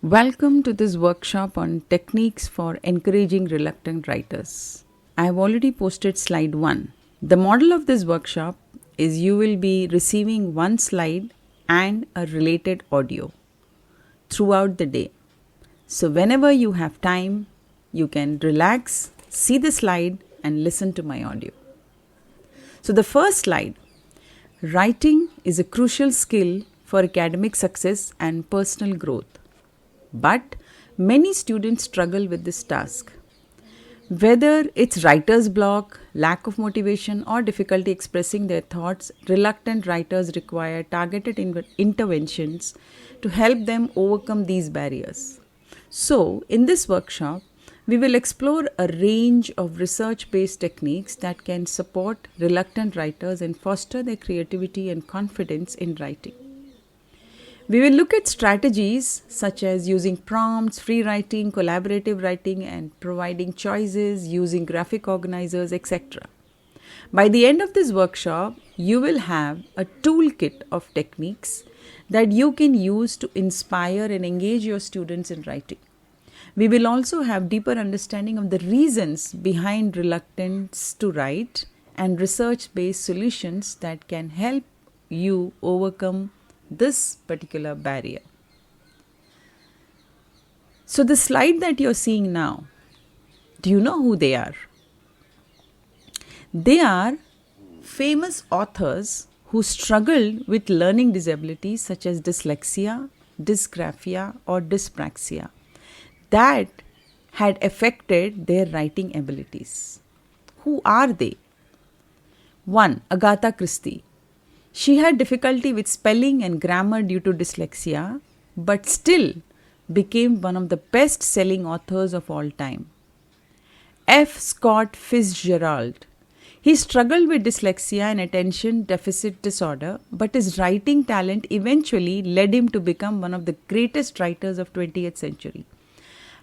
Welcome to this workshop on techniques for encouraging reluctant writers. I have already posted slide 1. The model of this workshop is you will be receiving one slide and a related audio throughout the day. So whenever you have time, you can relax, see the slide and listen to my audio. So the first slide, writing is a crucial skill for academic success and personal growth. But many students struggle with this task. Whether it's writer's block, lack of motivation, or difficulty expressing their thoughts, reluctant writers require targeted interventions to help them overcome these barriers. So, in this workshop, we will explore a range of research-based techniques that can support reluctant writers and foster their creativity and confidence in writing. We will look at strategies such as using prompts, free writing, collaborative writing, and providing choices, using graphic organizers, etc. By the end of this workshop, you will have a toolkit of techniques that you can use to inspire and engage your students in writing. We will also have deeper understanding of the reasons behind reluctance to write and research-based solutions that can help you overcome this particular barrier. So the slide that you're seeing now, do you know who they are? They are famous authors who struggled with learning disabilities such as dyslexia, dysgraphia, or dyspraxia that had affected their writing abilities. Who are they? 1. Agatha Christie. She had difficulty with spelling and grammar due to dyslexia, but still became one of the best-selling authors of all time. F. Scott Fitzgerald. He struggled with dyslexia and attention deficit disorder, but his writing talent eventually led him to become one of the greatest writers of 20th century.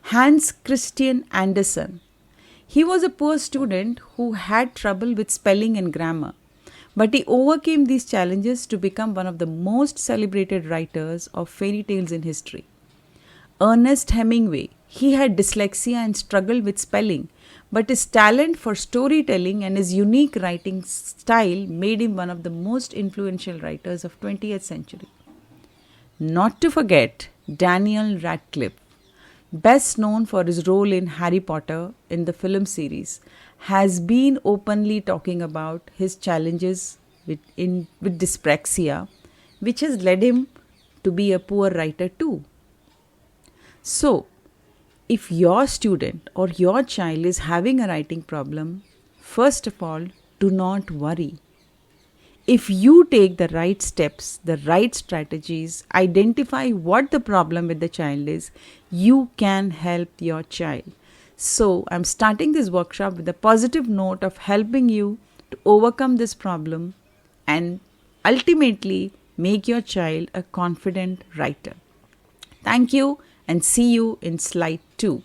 Hans Christian Andersen. He was a poor student who had trouble with spelling and grammar, but he overcame these challenges to become one of the most celebrated writers of fairy tales in history. Ernest Hemingway. He had dyslexia and struggled with spelling, but his talent for storytelling and his unique writing style made him one of the most influential writers of 20th century. Not to forget Daniel Radcliffe, best known for his role in Harry Potter in the film series, has been openly talking about his challenges with dyspraxia, which has led him to be a poor writer too. So, if your student or your child is having a writing problem, first of all, do not worry. If you take the right steps, the right strategies, identify what the problem with the child is, you can help your child. So, I'm starting this workshop with a positive note of helping you to overcome this problem and ultimately make your child a confident writer. Thank you and see you in slide 2.